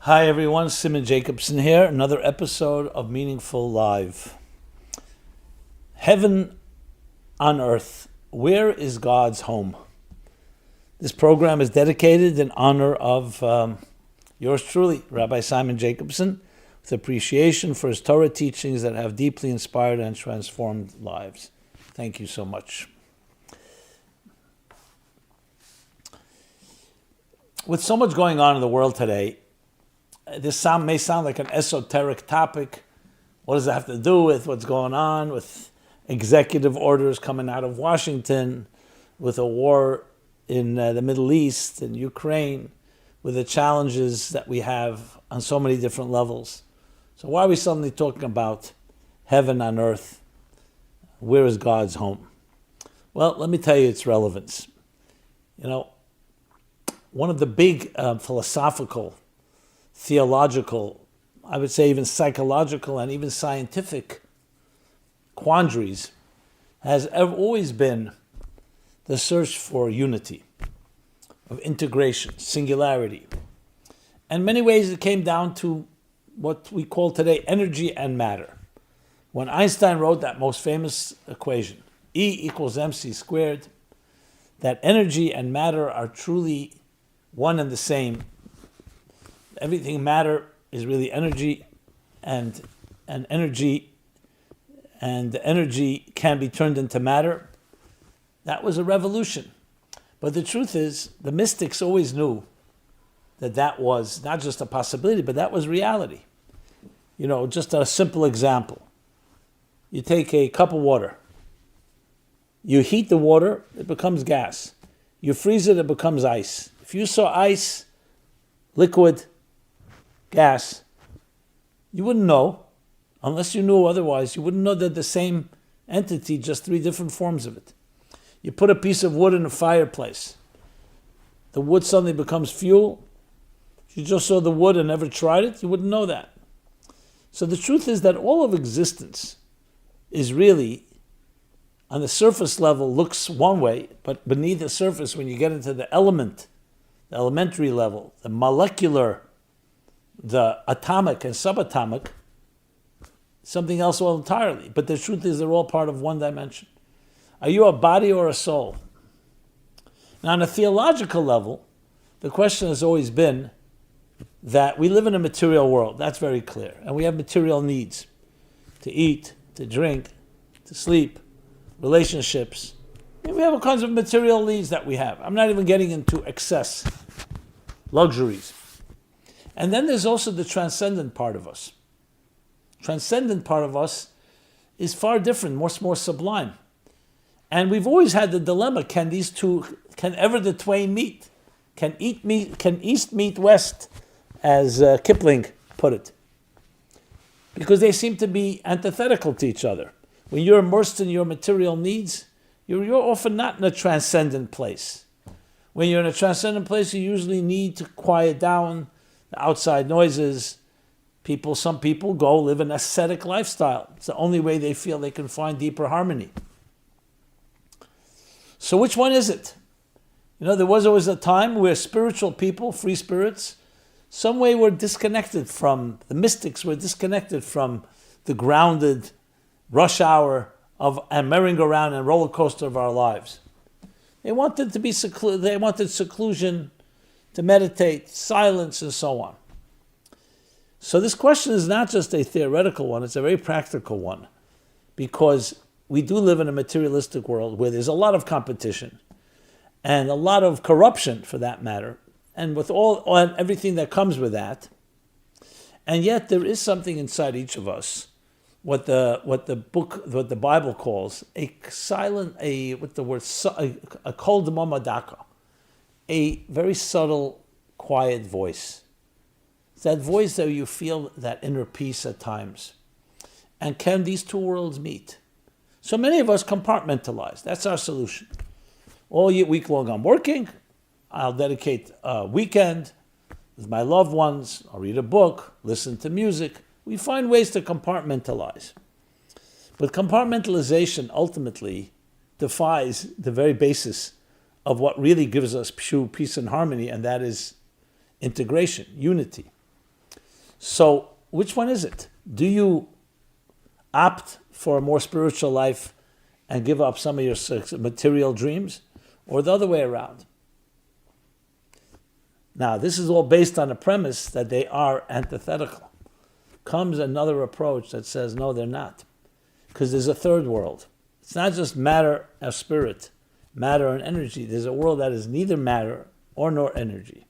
Hi everyone, Simon Jacobson here, another episode of Meaningful Live. Heaven on earth, where is God's home? This program is dedicated in honor of yours truly, Rabbi Simon Jacobson, with appreciation for his Torah teachings that have deeply inspired and transformed lives. Thank you so much. With so much going on in the world today, this may sound like an esoteric topic. What does it have to do with what's going on, with executive orders coming out of Washington, with a war in the Middle East, in Ukraine, with the challenges that we have on so many different levels? So why are we suddenly talking about heaven on earth? Where is God's home? Well, let me tell you its relevance. You know, one of the big philosophical, theological, I would say even psychological and even scientific quandaries has always been the search for unity, of integration, singularity. In many ways it came down to what we call today energy and matter. When Einstein wrote that most famous equation, E equals mc squared, that energy and matter are truly one and the same. Everything matter is really energy, and energy can be turned into matter. That was a revolution. But the truth is, the mystics always knew that was not just a possibility, but that was reality. You know, just a simple example. You take a cup of water. You heat the water, it becomes gas. You freeze it, it becomes ice. If you saw ice, liquid, gas, you wouldn't know, unless you knew otherwise, you wouldn't know that the same entity, just three different forms of it. You put a piece of wood in a fireplace. The wood suddenly becomes fuel. If you just saw the wood and never tried it, you wouldn't know that. So the truth is that all of existence is really, on the surface level, looks one way, but beneath the surface, when you get into the elementary level, the molecular, the atomic and subatomic, something else all entirely. But the truth is they're all part of one dimension. Are you a body or a soul? Now, on a theological level, the question has always been that we live in a material world. That's very clear. And we have material needs to eat, to drink, to sleep, relationships. We have all kinds of material needs that we have. I'm not even getting into excess, luxuries. And then there's also the transcendent part of us. Transcendent part of us is far different, much more sublime. And we've always had the dilemma, can ever the twain meet? Can East meet West, as Kipling put it? Because they seem to be antithetical to each other. When you're immersed in your material needs, you're often not in a transcendent place. When you're in a transcendent place, you usually need to quiet down the outside noises. Some people go live an ascetic lifestyle. It's the only way they feel they can find deeper harmony. So which one is it? You know, there was always a time where spiritual people, free spirits, some way were disconnected from, the mystics were disconnected from the grounded rush hour and merry-go-round and roller coaster of our lives. They wanted to be they wanted seclusion, to meditate, silence, and so on. So this question is not just a theoretical one, it's a very practical one, because we do live in a materialistic world where there's a lot of competition and a lot of corruption, for that matter, and with everything that comes with that. And yet there is something inside each of us, what the Bible calls a kol dema daka, a very subtle, quiet voice. It's that voice that you feel that inner peace at times. And can these two worlds meet? So many of us compartmentalize. That's our solution. All week long I'm working. I'll dedicate a weekend with my loved ones. I'll read a book, listen to music. We find ways to compartmentalize. But compartmentalization ultimately defies the very basis of what really gives us true peace and harmony, and that is integration, unity. So, which one is it? Do you opt for a more spiritual life and give up some of your material dreams, or the other way around? Now, this is all based on the premise that they are antithetical. Comes another approach that says, no, they're not. Because there's a third world. It's not just matter or spirit, matter and energy. There's a world that is neither matter or nor energy.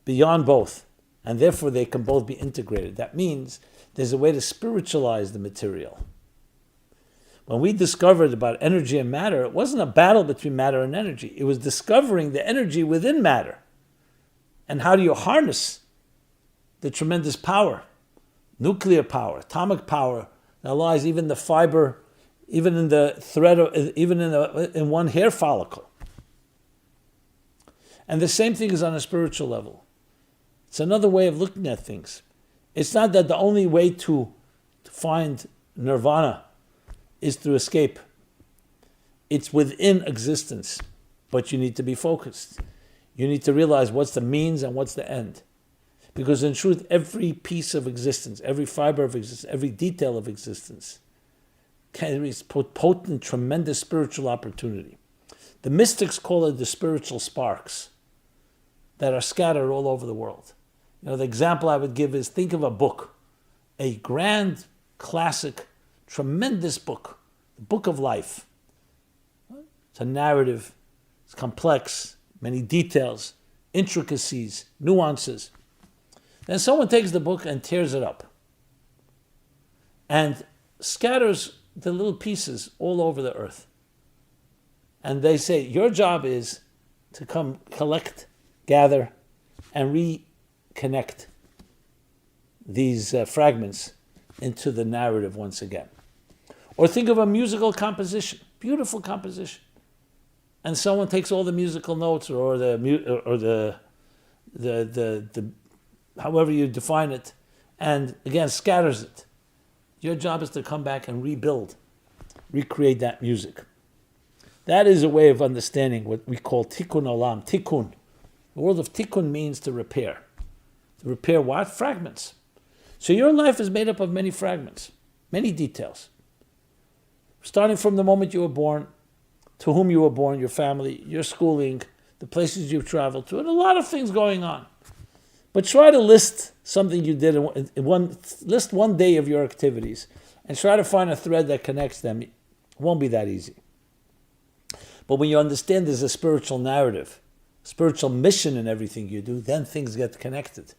Beyond both. And therefore they can both be integrated. That means there's a way to spiritualize the material. When we discovered about energy and matter, it wasn't a battle between matter and energy. It was discovering the energy within matter. And how do you harness the tremendous power, nuclear power, atomic power, that lies even in the fiber, even in the thread, even in one hair follicle. And the same thing is on a spiritual level. It's another way of looking at things. It's not that the only way to find nirvana is to escape. It's within existence, but you need to be focused. You need to realize what's the means and what's the end. Because in truth, every piece of existence, every fiber of existence, every detail of existence carries potent, tremendous spiritual opportunity. The mystics call it the spiritual sparks that are scattered all over the world. The example I would give is, think of a book, a grand, classic, tremendous book, the book of life. It's a narrative, it's complex, many details, intricacies, nuances. Then someone takes the book and tears it up and scatters the little pieces all over the earth. And they say, your job is to come collect, gather, and reconnect these fragments into the narrative once again. Or think of a musical composition, beautiful composition, and someone takes all the musical notes or the however you define it, and again scatters it. Your job is to come back and rebuild, recreate that music. That is a way of understanding what we call tikkun olam, tikkun. The word of tikkun means to repair. To repair what? Fragments. So your life is made up of many fragments, many details. Starting from the moment you were born, to whom you were born, your family, your schooling, the places you've traveled to, and a lot of things going on. But try to list something you did list one day of your activities and try to find a thread that connects them. It won't be that easy. But when you understand there's a spiritual narrative, spiritual mission in everything you do, then things get connected.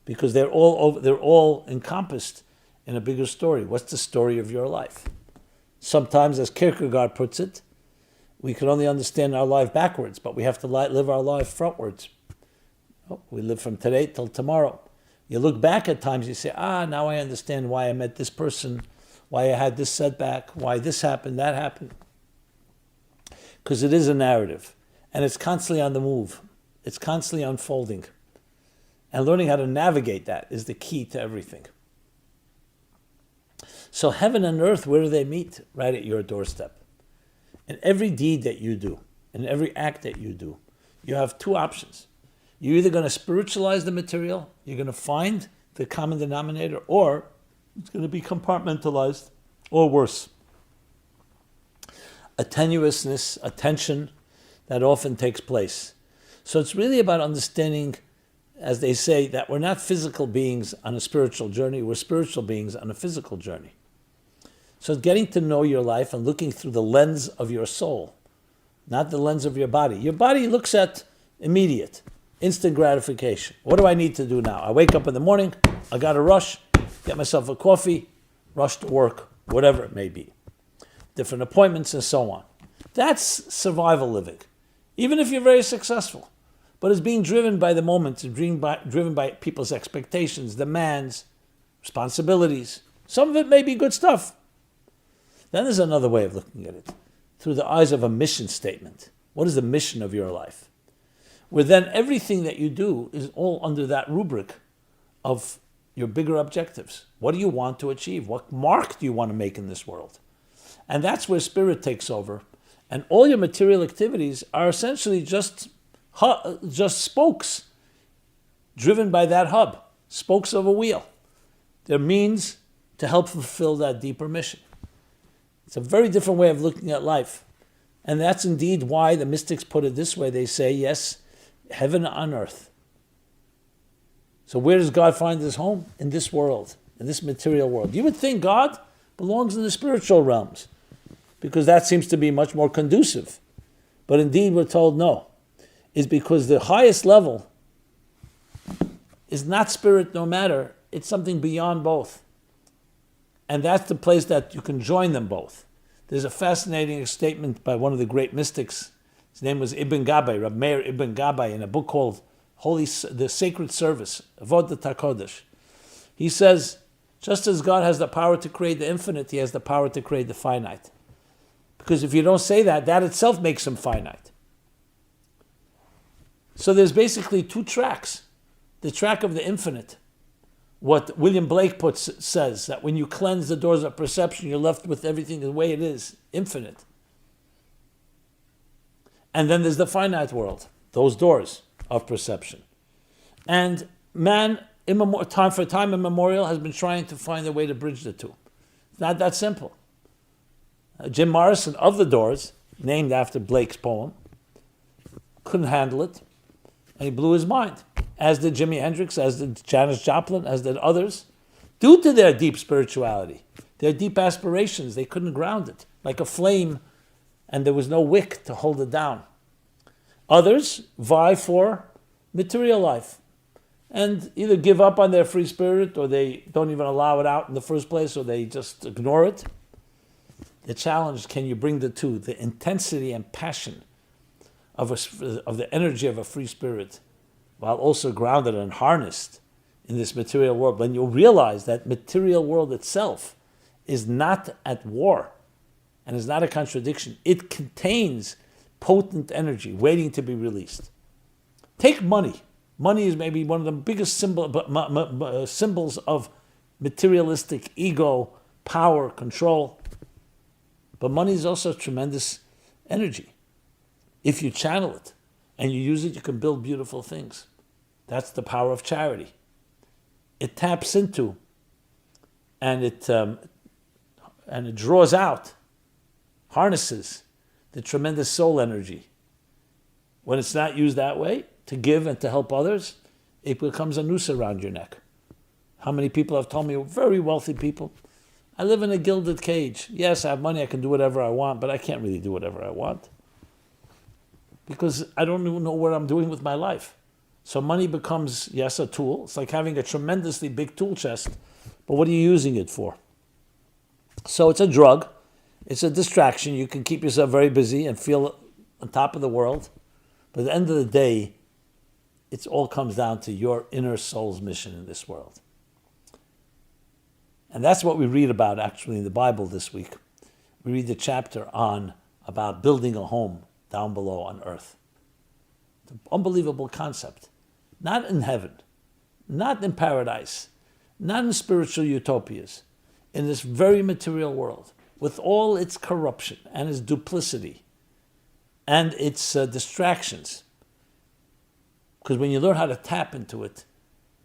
Because they're all encompassed in a bigger story. What's the story of your life? Sometimes, as Kierkegaard puts it, we can only understand our life backwards, but we have to live our life frontwards. We live from today till tomorrow. You look back at times, you say, now I understand why I met this person, why I had this setback, why this happened, that happened. Because it is a narrative, and it's constantly on the move. It's constantly unfolding. And learning how to navigate that is the key to everything. So heaven and earth, where do they meet? Right at your doorstep. In every deed that you do, in every act that you do, you have two options. You're either going to spiritualize the material, you're going to find the common denominator, or it's going to be compartmentalized, or worse. A tenuousness, a tension that often takes place. So it's really about understanding, as they say, that we're not physical beings on a spiritual journey, we're spiritual beings on a physical journey. So it's getting to know your life and looking through the lens of your soul, not the lens of your body. Your body looks at immediate, instant gratification. What do I need to do now? I wake up in the morning, I got to rush, get myself a coffee, rush to work, whatever it may be. Different appointments and so on. That's survival living, even if you're very successful. But it's being driven by the moment, driven by people's expectations, demands, responsibilities. Some of it may be good stuff. Then there's another way of looking at it, through the eyes of a mission statement. What is the mission of your life? Where then everything that you do is all under that rubric of your bigger objectives. What do you want to achieve? What mark do you want to make in this world? And that's where spirit takes over. And all your material activities are essentially just spokes driven by that hub, spokes of a wheel. They're means to help fulfill that deeper mission. It's a very different way of looking at life. And that's indeed why the mystics put it this way. They say, yes, heaven on earth. So where does God find his home? In this world, in this material world. You would think God belongs in the spiritual realms, because that seems to be much more conducive. But indeed, we're told no. It's because the highest level is not spirit nor matter. It's something beyond both. And that's the place that you can join them both. There's a fascinating statement by one of the great mystics. His name was Ibn Gabbai, Rab Meir Ibn Gabbai, in a book called the Sacred Service, Avodat HaKodesh. He says, just as God has the power to create the infinite, he has the power to create the finite. Because if you don't say that, that itself makes him finite. So there's basically two tracks. The track of the infinite. What William Blake says, that when you cleanse the doors of perception, you're left with everything the way it is, infinite. And then there's the finite world, those doors of perception. And man, time immemorial, has been trying to find a way to bridge the two. It's not that simple. Jim Morrison of the Doors, named after Blake's poem, couldn't handle it, and he blew his mind, as did Jimi Hendrix, as did Janis Joplin, as did others, due to their deep spirituality, their deep aspirations. They couldn't ground it, like a flame, and there was no wick to hold it down. Others vie for material life and either give up on their free spirit, or they don't even allow it out in the first place, or they just ignore it. The challenge, can you bring the two, the intensity and passion of the energy of a free spirit, while also grounded and harnessed in this material world, when you realize that material world itself is not at war and is not a contradiction. It contains potent energy waiting to be released. Take money. Money is maybe one of the biggest symbols of materialistic ego, power, control. But money is also tremendous energy. If you channel it and you use it, you can build beautiful things. That's the power of charity. It taps into and it draws out, harnesses the tremendous soul energy. When it's not used that way, to give and to help others, it becomes a noose around your neck. How many people have told me, very wealthy people, I live in a gilded cage. Yes, I have money, I can do whatever I want, but I can't really do whatever I want, because I don't even know what I'm doing with my life. So money becomes, yes, a tool. It's like having a tremendously big tool chest, but what are you using it for? So it's a drug. It's a distraction. You can keep yourself very busy and feel on top of the world. But at the end of the day, it all comes down to your inner soul's mission in this world. And that's what we read about actually in the Bible this week. We read the chapter about building a home down below on earth. It's an unbelievable concept. Not in heaven, not in paradise, not in spiritual utopias, in this very material world, with all its corruption and its duplicity and its distractions. Because when you learn how to tap into it,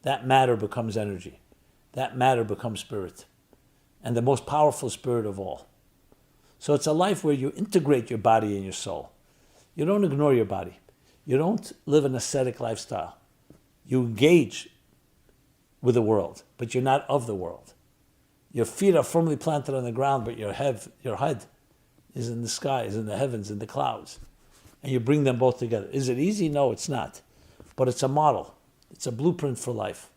that matter becomes energy. That matter becomes spirit. And the most powerful spirit of all. So it's a life where you integrate your body and your soul. You don't ignore your body. You don't live an ascetic lifestyle. You engage with the world, but you're not of the world. Your feet are firmly planted on the ground, but your head is in the sky, is in the heavens, in the clouds. And you bring them both together. Is it easy? No, it's not. But it's a model. It's a blueprint for life.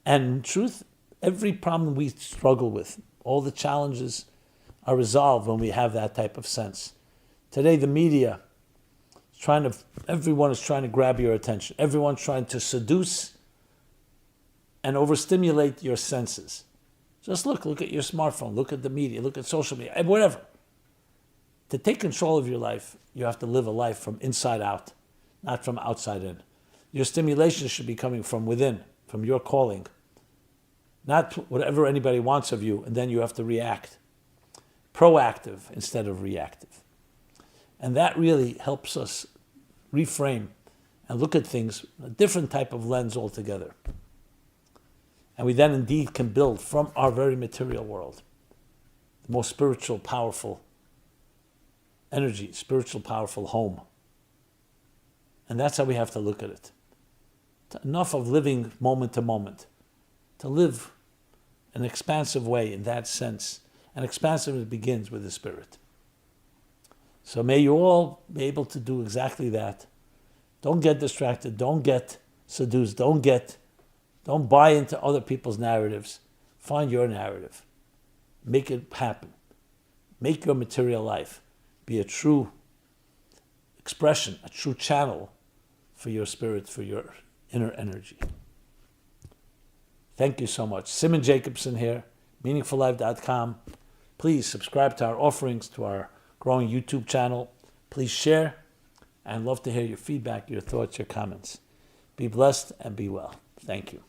And in truth, every problem we struggle with, all the challenges are resolved when we have that type of sense. Today, the media, everyone is trying to grab your attention. Everyone's trying to seduce and overstimulate your senses. Just look at your smartphone, look at the media, look at social media, whatever. To take control of your life, you have to live a life from inside out, not from outside in. Your stimulation should be coming from within, from your calling, not whatever anybody wants of you, and then you have to react. Proactive instead of reactive. And that really helps us reframe and look at things, a different type of lens altogether. And we then indeed can build from our very material world the most spiritual, powerful energy, spiritual, powerful home. And that's how we have to look at it. Enough of living moment to moment. To live an expansive way in that sense. And expansiveness begins with the Spirit. So may you all be able to do exactly that. Don't get distracted. Don't get seduced. Don't buy into other people's narratives. Find your narrative. Make it happen. Make your material life be a true expression, a true channel for your spirit, for your inner energy. Thank you so much. Simon Jacobson here, meaningfullife.com. Please subscribe to our offerings, to our growing YouTube channel. Please share. I'd love to hear your feedback, your thoughts, your comments. Be blessed and be well. Thank you.